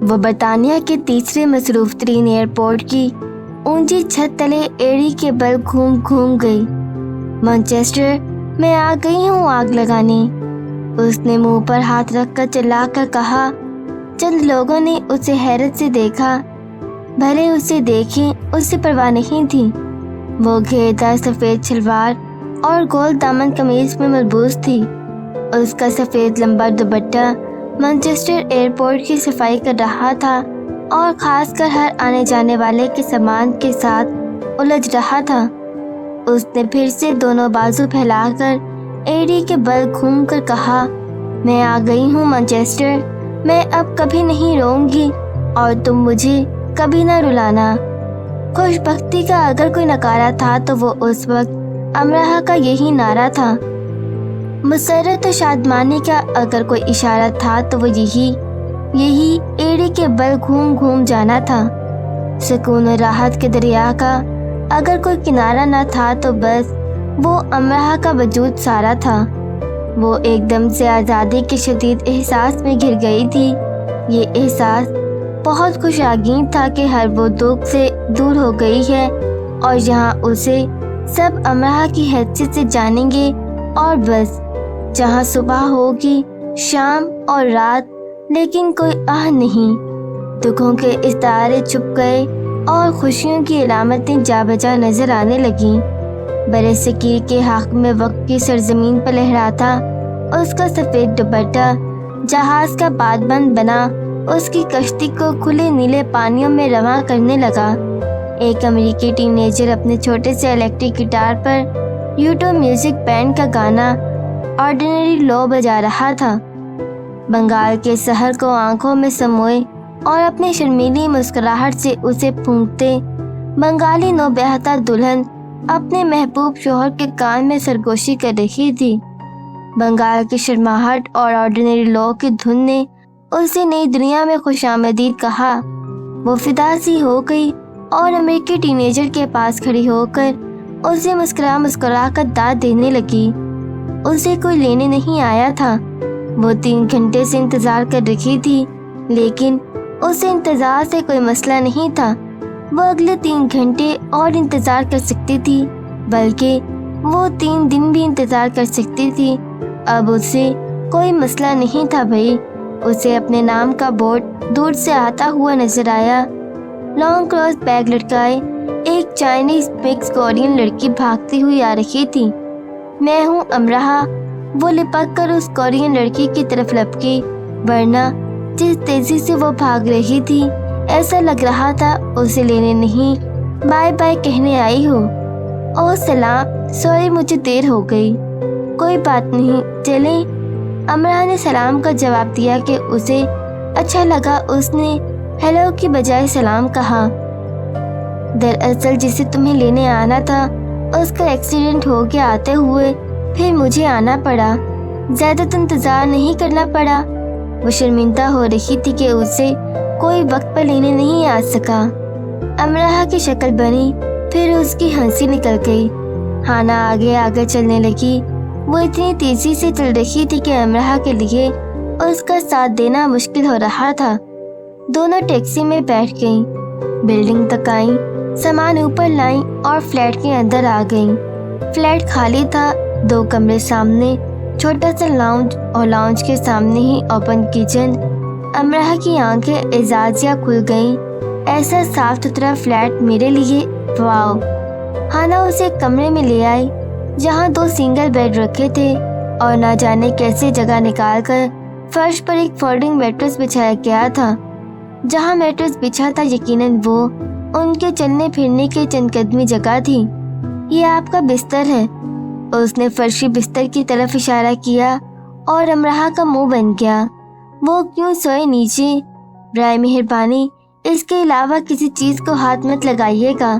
وہ برطانیہ کے تیسرے مصروف ترین ایئرپورٹ کی اونچی چھت تلے ایڑی کے بل گھوم گھوم گئی۔ مانچسٹر میں آ گئی ہوں آگ لگانے، اس نے منہ پر ہاتھ رکھ کر چلا کر کہا۔ چند لوگوں نے اسے حیرت سے دیکھا، بھلے اسے دیکھیں اسے پرواہ نہیں تھی۔ وہ گھیردار سفید شلوار اور گول دامن قمیض میں ملبوس تھی۔ اس کا سفید لمبا دوپٹہ مانچسٹر ایئرپورٹ کی صفائی کر رہا تھا اور خاص کر ہر آنے جانے والے کے سامان کے ساتھ الجھ رہا تھا۔ اس نے پھر سے دونوں بازو پھیلا کر ایڑی کے بل گھوم کر کہا، میں آ گئی ہوں مانچسٹر، میں اب کبھی نہیں روؤں گی اور تم مجھے کبھی نہ رلانا۔ خوش بختی کا اگر کوئی نکارہ تھا تو وہ اس وقت امراہ کا یہی نعرہ تھا۔ مسرت و شادمانی کا اگر کوئی اشارہ تھا تو وہ یہی ایڑی کے بل گھوم گھوم جانا تھا۔ سکون و راحت کے دریا کا اگر کوئی کنارہ نہ تھا تو بس وہ امراہ کا وجود سارا تھا۔ وہ ایک دم سے آزادی کے شدید احساس میں گر گئی تھی۔ یہ احساس بہت خوش آگین تھا کہ ہر وہ دکھ سے دور ہو گئی ہے اور یہاں اسے سب امراہ کی حیثیت سے جانیں گے، اور بس جہاں صبح ہوگی، شام اور رات، لیکن کوئی آہ نہیں۔ دکھوں کے استعارے چھپ گئے اور خوشیوں کی علامتیں جا بجا نظر آنے لگیں۔ برے صغیر کے حق میں وقت کی سرزمین پر لہراتا اس کا سفید دوپٹہ جہاز کا بادبند بنا اس کی کشتی کو کھلے نیلے پانیوں میں رواں کرنے لگا۔ ایک امریکی ٹین ایجر اپنے چھوٹے سے الیکٹرک گٹار پر یوٹو میوزک بینڈ کا گانا آرڈینری لو بجا رہا تھا۔ بنگال کے سحر کو آنکھوں میں سموئے اور اپنی شرمیلی مسکراہٹ سے اسے پھونکتے بنگالی نوبہتہ دلہن اپنے محبوب شوہر کے کان میں سرگوشی کر رہی تھی۔ بنگال کی شرماہٹ اور آرڈینری لو کی دھن نے اسے نئی دنیا میں خوش آمدید کہا۔ وہ فدا سی ہو گئی اور امریکی ٹین ایجر کے پاس کھڑی ہو کر اسے مسکرا کر داد دینے لگی۔ اسے کوئی لینے نہیں آیا تھا۔ وہ 3 گھنٹے سے انتظار کر رہی تھی، لیکن اسے انتظار سے کوئی مسئلہ نہیں تھا۔ وہ اگلے 3 گھنٹے اور انتظار کر سکتی تھی، بلکہ وہ 3 دن بھی انتظار کر سکتی تھی۔ اب اسے کوئی مسئلہ نہیں تھا بھائی۔ اسے اپنے نام کا بورڈ دور سے آتا ہوا نظر آیا۔ لانگ کراس بیگ لٹکائے ایک چائنیز مکس کورین لڑکی بھاگتی ہوئی آ رہی تھی۔ میں ہوں امراہ، وہ لپک کر اس کورین لڑکی کی طرف لپکی، ورنہ جس تیزی سے وہ بھاگ رہی تھی ایسا لگ رہا تھا اسے لینے نہیں بائے بائے کہنے آئی ہو۔ اوہ سلام، سوری مجھے دیر ہو گئی۔ کوئی بات نہیں، چلیں۔ امراہ نے سلام کا جواب دیا کہ اسے اچھا لگا۔ اس نے ہیلو کی بجائے سلام کہا۔ دراصل جسے تمہیں لینے آنا تھا اس کا ایکسیڈنٹ ہو گیا آتے ہوئے، پھر مجھے آنا پڑا، زیادہ تو انتظار نہیں کرنا پڑا۔ وہ شرمندہ ہو رہی تھی کہ اسے کوئی وقت پر لینے نہیں آ سکا۔ امراہ کی شکل بنی، پھر اس کی ہنسی نکل گئی۔ ہانا آگے آگے چلنے لگی۔ وہ اتنی تیزی سے چل رہی تھی کہ امراہ کے لیے اس کا ساتھ دینا مشکل ہو رہا تھا۔ دونوں ٹیکسی میں بیٹھ گئیں، بلڈنگ تک آئیں، سامان اوپر لائیں اور فلیٹ کے اندر آ گئیں۔ فلیٹ خالی تھا، 2 کمرے سامنے، چھوٹا سا لاؤنج اور لاؤنج کے سامنے ہی اوپن کچن۔ امراہ کی آنکھیں اعزازیہ کھل گئیں۔ ایسا صاف ستھرا فلیٹ میرے لیے، واو۔ ہانا اسے کمرے میں لے آئی جہاں 2 سنگل بیڈ رکھے تھے اور نہ جانے کیسے جگہ نکال کر فرش پر ایک فولڈنگ میٹرس بچھایا گیا تھا۔ جہاں میٹرس بچھا تھا یقیناً وہ ان کے چلنے پھرنے کے چند قدمی جگہ تھی۔ یہ آپ کا بستر ہے، اس نے فرشی بستر کی طرف اشارہ کیا اور امراہ کا منہ بن گیا۔ وہ کیوں سوئے نیچے؟ برائے مہربانی اس کے علاوہ کسی چیز کو ہاتھ مت لگائیے گا،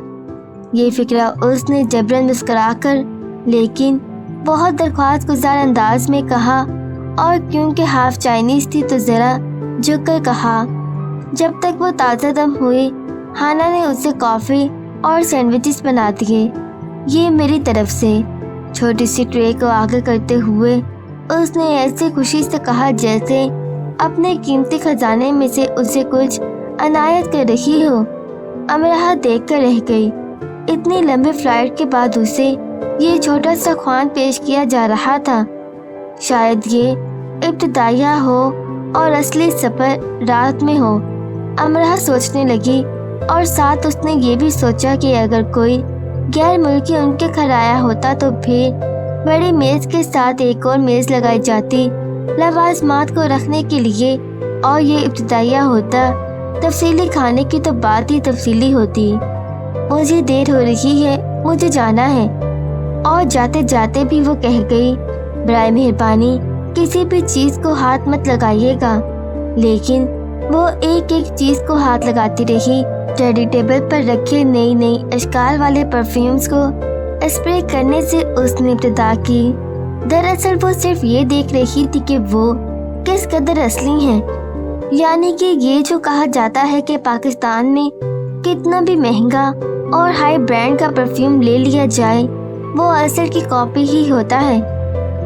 یہ فکرہ اس نے جبراً مسکرا کر لیکن بہت درخواست گزار انداز میں کہا، اور کیونکہ ہاف چائنیز تھی تو ذرا جھک کر کہا۔ جب تک وہ تازہ دم ہوئی، ہانا نے اسے کافی اور سینڈوچز بنا دیے۔ یہ میری طرف سے۔ چھوٹی سی ٹرے کو آگے کرتے ہوئے اس نے ایسے خوشی سے کہا جیسے अपने कीमती खजाने में से उसे कुछ अनायत कर रही हो। अमराह देख कर रह गई। इतनी लंबी फ्लाइट के बाद उसे ये छोटा सा ख्वाब पेश किया जा रहा था। शायद ये इब्तिदाइया हो और असली सफर रात में हो। अमराह सोचने लगी और साथ उसने ये भी सोचा कि अगर कोई गैर मुल्की उनके घर आया होता तो फिर बड़ी मेज के साथ एक और मेज लगाई जाती लवाजमात को रखने के लिए, और ये इब्तिदाइया होता। तफसीली खाने की तो बात ही तफसीली होती। मुझे देर हो रही है, मुझे जाना है। और जाते जाते भी वो कह गई, बराए मेहरबानी किसी भी चीज़ को हाथ मत लगाइएगा। लेकिन वो एक एक चीज़ को हाथ लगाती रही। स्टडी टेबल पर रखे नई नई अशकाल वाले परफ्यूम्स को स्प्रे करने से उसने इब्तिदा की। दरअसल वो सिर्फ ये देख रही थी कि वो किस कदर असली हैं। यानी कि ये जो कहा जाता है कि पाकिस्तान में कितना भी महंगा और हाई ब्रांड का परफ्यूम ले लिया जाए वो असल की कॉपी ही होता है।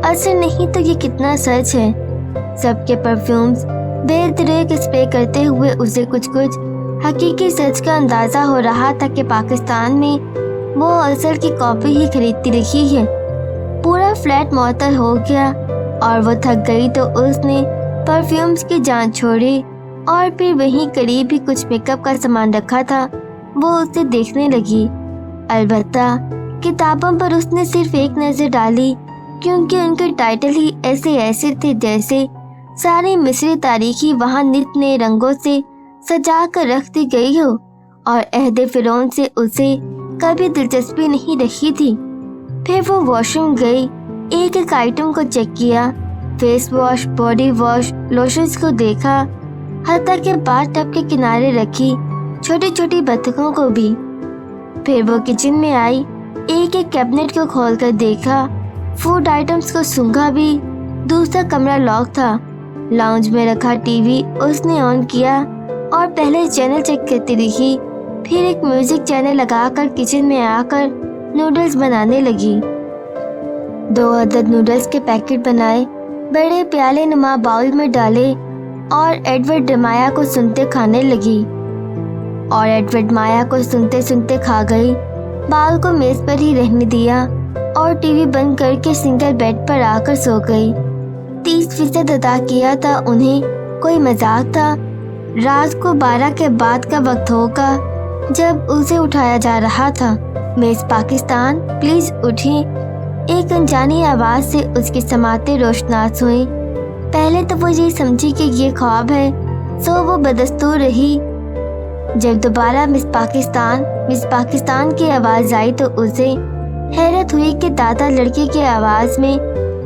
असल नहीं तो ये कितना सच है। सबके परफ्यूम्स बेतरीक स्प्रे करते हुए उसे कुछ कुछ हकीकी सच का अंदाजा हो रहा था कि पाकिस्तान में वो असल की कॉपी ही खरीदती रही है। पूरा फ्लैट मुअत्तल हो गया और वो थक गई तो उसने परफ्यूम्स की जान छोड़ी और फिर वहीं करीब ही कुछ मेकअप का सामान रखा था वो उसे देखने लगी। अलबत्ता किताबों पर उसने सिर्फ एक नज़र डाली, क्योंकि उनके टाइटल ही ऐसे ऐसे थे जैसे सारी मिस्री तारीखी वहाँ नित नए रंगों से सजा कर रख दी गई हो, और अहदे फिरौन से उसे कभी दिलचस्पी नहीं रही थी। फिर वो वॉशरूम गई, एक एक आइटम को चेक किया, face wash, body wash, lotions को देखा, हत्ता के बाथ टब के किनारे रखी छोटी छोटी बतखों को भी। फिर वो किचन में आई, एक एक कैबिनेट को खोलकर देखा, फूड आइटम्स को सूंघा भी। दूसरा कमरा लॉक था। लाउंज में रखा टीवी उसने ऑन किया और पहले चैनल चेक करती रही, फिर एक म्यूजिक चैनल लगाकर किचन में आकर नूडल्स बनाने लगी। 2 अदद नूडल्स के पैकेट बनाए, बड़े प्याले नुमा बाउल में डाले और एडवर्ड माया को सुनते खाने लगी। और एडवर्ड माया को सुनते सुनते खा गई। बाउल को मेज पर ही रहने दिया और टीवी बंद करके सिंगल बेड पर आकर सो गई। 30% अदा किया था उन्हें, कोई मजाक था। रात को 12 के बाद का वक्त होगा जब उसे उठाया जा रहा था। मिस पाकिस्तान प्लीज उठिए, एक अनजानी आवाज से उसकी समाते रोशनास हुई। पहले तो वो ये समझी कि ये ख्वाब है, सो वो बदस्तूर रही। जब दोबारा मिस पाकिस्तान की आवाज आई तो उसे हैरत हुई कि दादा लड़के की आवाज में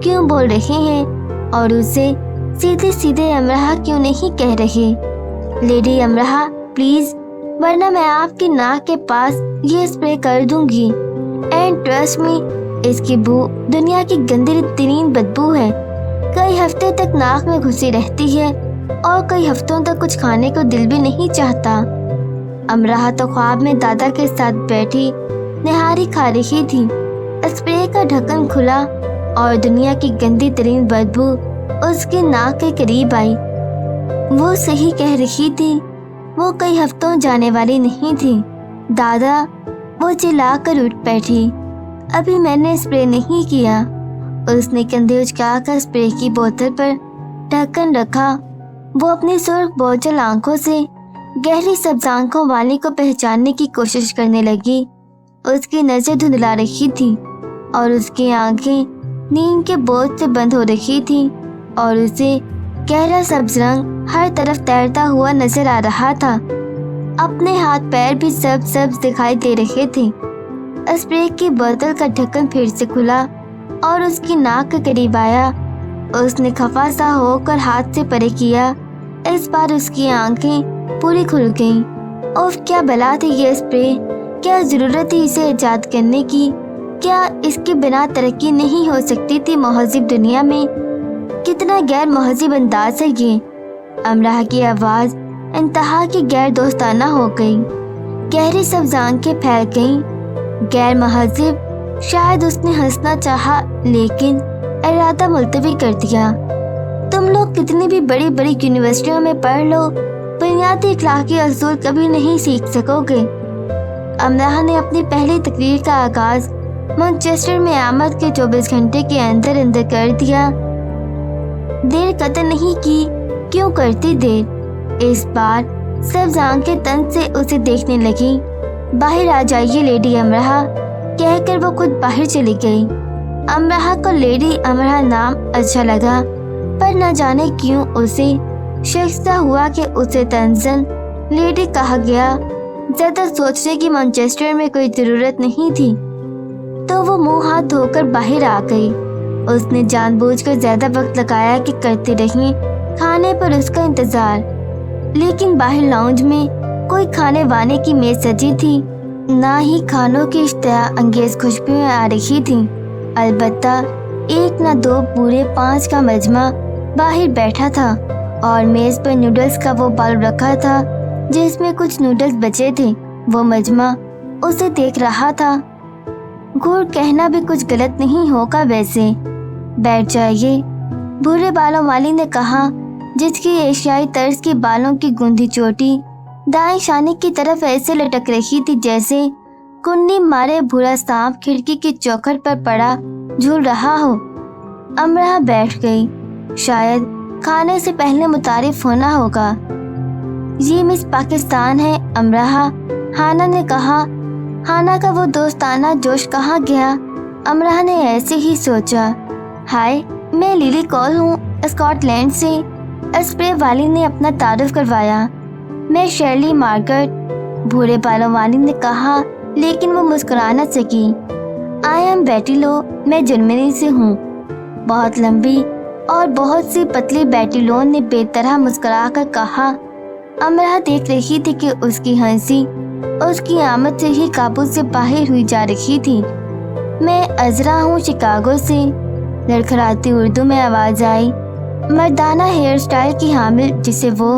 क्यों बोल रहे हैं और उसे सीधे सीधे अमराह क्यों नहीं कह रहे। लेडी अमराह प्लीज, वरना मैं आपकी नाक के पास ये स्प्रे कर दूंगी। एंड ट्रस्ट मी, इसकी बू दुनिया की गंदी तरीन बदबू है। कई हफ्ते तक नाक में घुसी रहती है और कई हफ्तों तक कुछ खाने को दिल भी नहीं चाहता। अमराह तो ख्वाब में दादा के साथ बैठी निहारी खा रही थी। स्प्रे का ढक्कन खुला और दुनिया की गंदी तरीन बदबू उसके नाक के करीब आई। वो सही कह रही थी, वो कई हफ्तों जाने वाली नहीं थी। दादा, वो चिल्लाकर उठ बैठी। अभी मैंने स्प्रे नहीं किया। उसने कंधे उचकाकर स्प्रे की बोतल पर ढक्कन रखा। वो अपनी सुर्ख बोझल आंखों से गहरी सब्ज आंखों वाली को पहचानने की कोशिश करने लगी। उसकी नजर धुंधला रही थी और उसकी आंखें नींद के बोझ से बंद हो रही थी और उसे गहरा सब्ज रंग हर तरफ तैरता हुआ नजर आ रहा था। अपने हाथ पैर भी सब्ज दिखाई दे रहे थे। स्प्रे की बोतल का ढक्कन फिर से खुला और उसकी नाक के करीब आया। उसने खफा सा होकर हाथ से परे किया। इस बार उसकी आंखें पूरी खुल गईं। उफ, क्या बला थी ये स्प्रे! क्या जरूरत थी इसे इजाद करने की? क्या इसके बिना तरक्की नहीं हो सकती थी महज़िब दुनिया में? कितना गैर महज़िब अंदाज है ये। अमराह की आवाज इंतहा की गैर दोस्ताना हो गई। गहरी सब्ज आंखें फैल गईं। गैर महज़िब, शायद उसने हंसना चाहा लेकिन इरादा मुलतवी कर दिया। तुम लोग आप कितनी भी बड़ी बड़ी यूनिवर्सिटियों में पढ़ लो, बुनियादी अखलाकी असूल कभी नहीं सीख सकोगे। अमराह ने अपनी पहली तकरीर का आगाज मैनचेस्टर में आमद के 24 घंटे के अंदर अंदर कर दिया। देर कदर नहीं की, क्यों करती देर। इस बार सब आंखें तन से उसे देखने लगी। बाहर आ जाइए लेडी अमराह, कहकर वो खुद बाहर चली गई। अमराह को लेडी अमराह नाम अच्छा लगा, पर न जाने क्यों उसे शख्सा हुआ कि उसे तंजन लेडी कहा गया। ज्यादा सोचने की मैनचेस्टर में कोई जरूरत नहीं थी, तो वो मुंह हाथ धोकर बाहर आ गई। उसने जानबूझकर ज्यादा वक्त लगाया कि करती रही खाने पर उसका इंतजार, लेकिन बाहर लाउंज में कोई खाने वाने की मेज सजी थी, ना ही खानों की इश्तिहा अंगेज खुशबुएं आ रही थी। अलबत्ता एक न दो पूरे 5 का मजमा बाहर बैठा था और मेज पर नूडल्स का वो बाउल रखा था जिसमें कुछ नूडल्स बचे थे। वो मजमा उसे देख रहा था। घूर कहना भी कुछ गलत नहीं होगा वैसे। बैठ जाइए, भूरे बालों वाली ने कहा, जिसकी एशियाई तर्ज के बालों की गूंधी चोटी दाएं शाने की तरफ ऐसे लटक रही थी जैसे कुन्नी मारे भूरा सांप खिड़की की चौखट पर पड़ा झूल रहा हो। अमराह बैठ गई। शायद खाने से पहले मुतारिफ होना होगा। ये मिस पाकिस्तान है अमराह, हाना ने कहा। हाना का वो दोस्ताना जोश कहाँ गया? अमराह ने ऐसे ही सोचा। हाय, मैं लिली कॉल हूँ स्कॉटलैंड से। स्प्रे वाली ने अपना तारुफ करवाया। मैं शर्ली मार्गरेट, भूरे बालों वाली ने कहा, लेकिन वो मुस्कुरा न सकी। आई एम बेटी लो, मैं जर्मनी से हूँ। बहुत लंबी और बहुत सी पतली बेटी लो ने बेतरह मुस्कुरा कर कहा। अमराह देख रही थी कि उसकी हंसी उसकी आमद से ही काबू से बाहर हुई जा रही थी। मैं अजरा हूँ शिकागो से, लड़खड़ाती उर्दू में आवाज आई। मर्दाना हेयर स्टाइल की हामिल, जिसे वो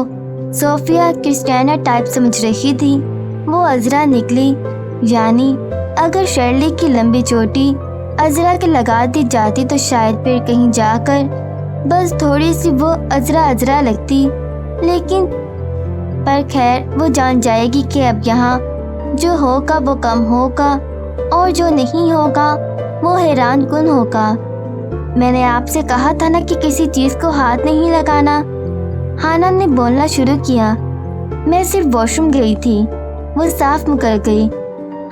सोफिया क्रिस्टियाना टाइप समझ रही थी, वो अजरा निकली। यानी अगर शर्ली की लंबी चोटी अजरा के लगा दी जाती तो शायद फिर कहीं जाकर बस थोड़ी सी वो अजरा अजरा लगती। लेकिन पर खैर, वो जान जाएगी कि अब यहाँ जो होगा वो कम होगा और जो नहीं होगा वो हैरान कुन होगा। मैंने आपसे कहा था ना कि किसी चीज को हाथ नहीं लगाना। हाना ने बोलना शुरू किया। मैं सिर्फ वॉशरूम गई थी। वो साफ मुकर गई।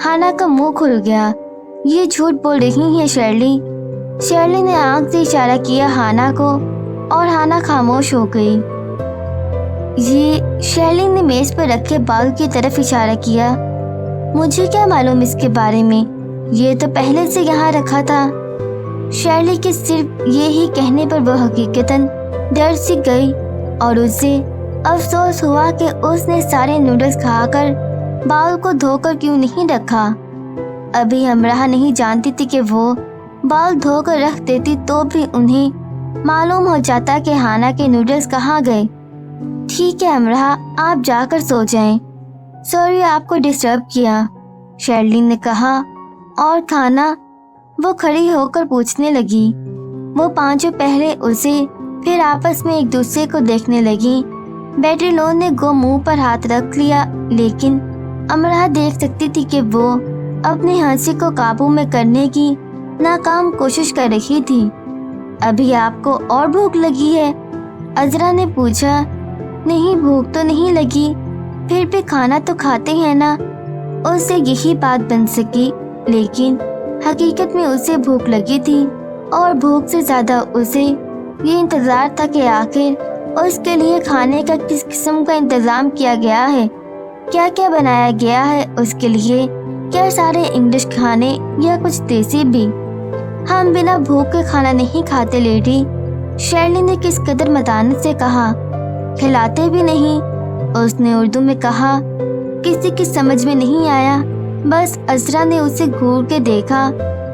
हाना का मुंह खुल गया। ये झूठ बोल रही है शर्ली। शर्ली ने आंख से इशारा किया हाना को और हाना खामोश हो गई। ये शर्ली ने मेज पर रखे बाउल की तरफ इशारा किया। मुझे क्या मालूम इसके बारे में, ये तो पहले से यहाँ रखा था। शर्ली के सिर्फ ये ही कहने पर वो हकीकतन डर सी गई और उसे अफसोस हुआ कि उसने सारे नूडल्स खाकर बाउल को धोकर क्यों नहीं रखा। अभी अमराह नहीं जानती थी कि वो बाउल धोकर रख देती तो भी उन्हें मालूम हो जाता कि हाना के नूडल्स कहाँ गए। ठीक है अमराह, आप जाकर सो जाएं। सॉरी आपको डिस्टर्ब किया, शर्ली ने कहा। और खाना? वो खड़ी होकर पूछने लगी। वो पांचों पहले उसे फिर आपस में एक दूसरे को देखने लगी। बेटी लोन ने गो मुंह पर हाथ रख लिया, लेकिन अमराह देख सकती थी कि वो अपनी हंसी को काबू में करने की नाकाम कोशिश कर रही थी। अभी आपको और भूख लगी है? अजरा ने पूछा। नहीं, भूख तो नहीं लगी, फिर भी खाना तो खाते हैं ना। उससे यही बात बन सकी, लेकिन हकीकत में उसे भूख लगी थी और भूख से ज्यादा उसे ये इंतजार था कि आखिर उसके लिए खाने का किस किस्म का इंतजाम किया गया है, क्या क्या बनाया गया है उसके लिए, क्या सारे इंग्लिश खाने या कुछ देसी भी। हम बिना भूख के खाना नहीं खाते लेडी, शर्ली ने किस कदर मतानत से कहा। खिलाते भी नहीं, उसने उर्दू में कहा। किसी की समझ में नहीं आया, बस अजरा ने उसे घूर के देखा।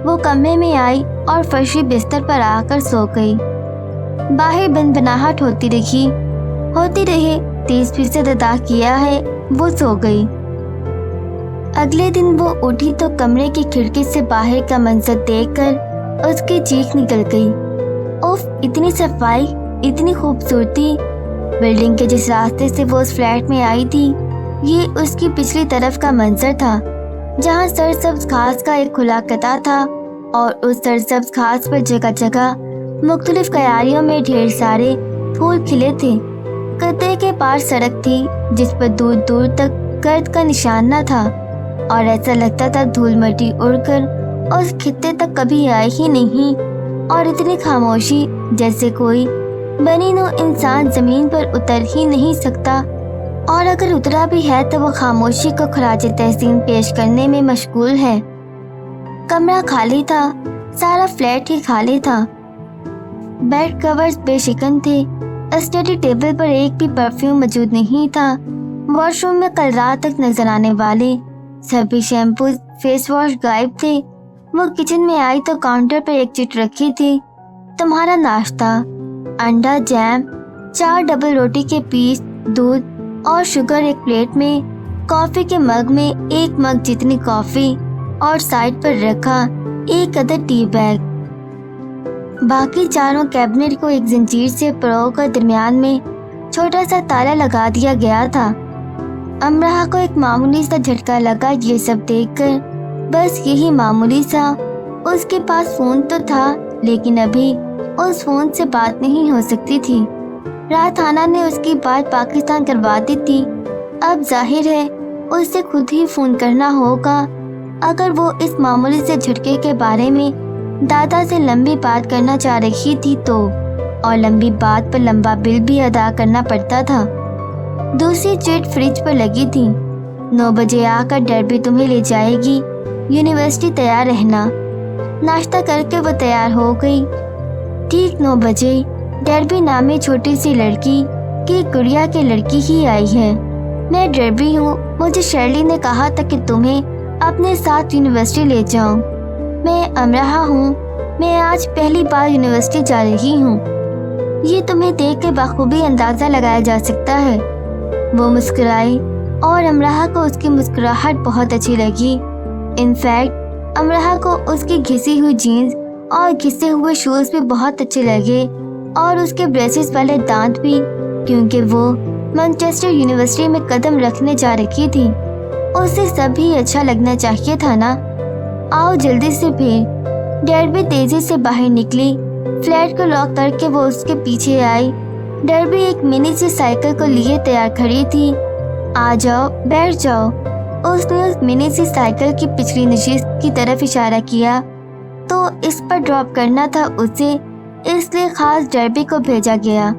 वो कमरे में आई और फर्शी बिस्तर पर आकर सो गई। बाहर बनबनाहट होती रहे 30% अदा किया है, वो सो गई। अगले दिन वो उठी तो कमरे की खिड़की से बाहर का मंजर देखकर उसकी चीख निकल गई। उफ, इतनी सफाई, इतनी खूबसूरती। बिल्डिंग के जिस रास्ते से वो उस फ्लैट में आई थी, ये उसकी पिछली तरफ का मंजर था, जहाँ सरसब्ज घास का एक खुला कता था और उस सरसब्ज घास पर जगह जगह मुख्तलिफ क्यारियों में ढेर सारे फूल खिले थे। कते के पार सड़क थी जिस पर दूर दूर तक गर्द का निशान न था और ऐसा लगता था धूल मिट्टी उड़कर उस खित्ते तक कभी आई ही नहीं। और इतनी खामोशी जैसे कोई बनी नूं इंसान जमीन पर उतर ही नहीं सकता, और अगर उतरा भी है तो वो खामोशी को खराज तहसीन पेश करने में मशगूल है। कमरा खाली था, सारा फ्लैट ही खाली था। बेड कवर्स बेशिकन थे, स्टडी टेबल पर एक भी परफ्यूम मौजूद नहीं था। वॉशरूम में कल रात तक नजर आने वाले सभी शैम्पू फेस वॉश गायब थे। वो किचन में आई तो काउंटर पर एक चिट रखी थी, तुम्हारा नाश्ता, अंडा, जैम, 4 डबल रोटी के पीस, दूध और शुगर एक प्लेट में, कॉफी के मग में 1 मग जितनी कॉफी और साइड पर रखा 1 अदद टी बैग। बाकी चारों कैबिनेट को एक जंजीर से परोकर दरमियान में छोटा सा ताला लगा दिया गया था। अमराह को एक मामूली सा झटका लगा ये सब देखकर, बस यही मामूली सा। उसके पास फोन तो था लेकिन अभी उस फोन से बात नहीं हो सकती थी। राथाना ने उसकी बात पाकिस्तान करवा दी थी। अब जाहिर है उसे खुद ही फोन करना होगा अगर वो इस मामूली से झटके के बारे में दादा से लंबी बात करना चाह रही थी तो, और लंबी बात पर लंबा बिल भी अदा करना पड़ता था। दूसरी चिट फ्रिज पर लगी थी, 9 बजे आकर डर्बी तुम्हें ले जाएगी, यूनिवर्सिटी तैयार रहना। नाश्ता करके वो तैयार हो गई। ठीक 9 बजे डर्बी नामी छोटी सी लड़की की गुड़िया की लड़की ही आई है। मैं डर्बी हूँ, मुझे शर्ली ने कहा था कि तुम्हें अपने साथ यूनिवर्सिटी ले जाऊँ। मैं अमराह हूँ, मैं आज पहली बार यूनिवर्सिटी जा रही हूँ। ये तुम्हें देख के बखूबी अंदाज़ा लगाया जा सकता है। वो मुस्कुराई और अमराह को उसकी मुस्कुराहट बहुत अच्छी लगी। इनफैक्ट अमराह को उसकी घिसी हुई जीन्स और घिसे हुए शूज भी बहुत अच्छे लगे और उसके ब्रेसेस वाले दांत भी, क्योंकि वो मैनचेस्टर यूनिवर्सिटी में कदम रखने जा रही थी। उसे सब भी अच्छा लगना चाहिए था ना। आओ जल्दी से फिर। डर्बी तेजी से बाहर निकली। फ्लैट को लॉक करके वो उसके पीछे आई। डर्बी एक मिनी सी साइकिल को लिए तैयार खड़ी थी। आ जाओ, बैठ जाओ। उसने उस मिनी सी साइकिल की पिछली नशिस्त की तरफ इशारा किया तो इस पर ड्रॉप करना था उसे, इसलिए खास डर्बी को भेजा गया।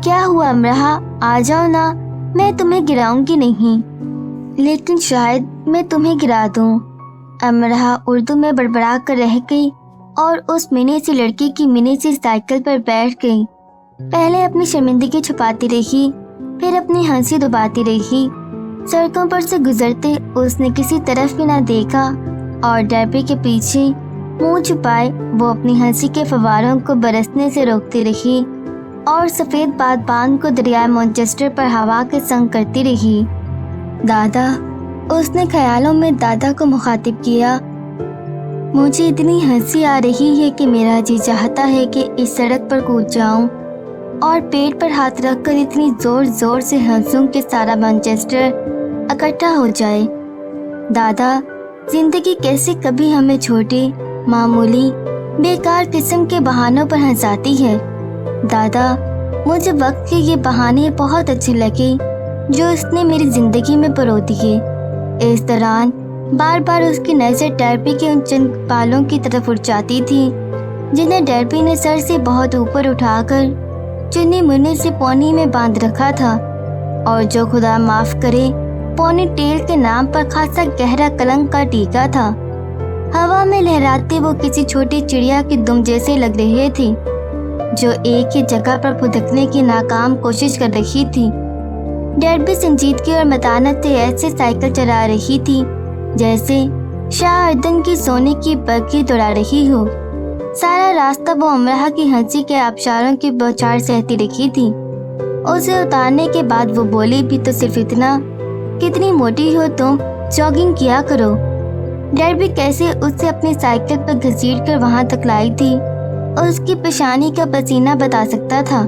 क्या हुआ अमराह, आ जाओ ना, मैं तुम्हें गिराऊंगी नहीं, लेकिन शायद मैं तुम्हें गिरा दूं। अमराह उर्दू में बड़बड़ा कर रह गई और उस मिनी सी लड़की की मिनी सी साइकिल पर बैठ गई। पहले अपनी शर्मिंदगी छुपाती रही, फिर अपनी हंसी दबाती रही। सड़कों पर से गुजरते उसने किसी तरफ भी ना देखा और डर्बी के पीछे मुंह छुपाए वो अपनी हंसी के फव्वारों को बरसने से रोकती रही और सफ़ेद बादबान को दरिया मैनचेस्टर पर हवा के संग करती रही। दादा, उसने ख्यालों में दादा को मुखातिब किया। मुझे इतनी हंसी आ रही है कि मेरा जी चाहता है कि इस सड़क पर कूद जाऊं और पेट पर हाथ रखकर इतनी जोर जोर से हंसूं कि सारा मैनचेस्टर इकट्ठा हो जाए। दादा, जिंदगी कैसे कभी हमें छोटे, मामूली, बेकार किस्म के बहानों पर हंसाती है। दादा, मुझे वक्त के ये बहाने बहुत अच्छे लगे जो उसने मेरी जिंदगी में परो दिए। इस दौरान बार बार उसकी नज़र डर्बी के उन चंद बालों की तरफ उड़ जाती थी जिन्हें डर्बी ने सर से बहुत ऊपर उठाकर चुन्नी मुन्नी से पोनी में बांध रखा था और जो खुदा माफ करे पोनी टेल के नाम पर खासा गहरा कलंक का टीका था। हवा में लहराते वो किसी छोटी चिड़िया की दुम जैसे लग रहे थे जो एक ही जगह पर फुदकने की नाकाम कोशिश कर रही थी। डर्बी संजीदगी और मतानत से ऐसे साइकिल चला रही थी जैसे शाह अर्दन की सोने की बग्घी दौड़ा रही हो। सारा रास्ता वो अमराह की हंसी के आबशारों की बौछार सहती रही थी। उसे उतारने के बाद वो बोली भी तो सिर्फ इतना, कितनी मोटी हो तुम, जॉगिंग किया करो। डर्बी कैसे उससे अपनी साइकिल पर घसीट कर वहाँ तक लाई थी। اور اس کی پیشانی کا پسینہ بتا سکتا تھا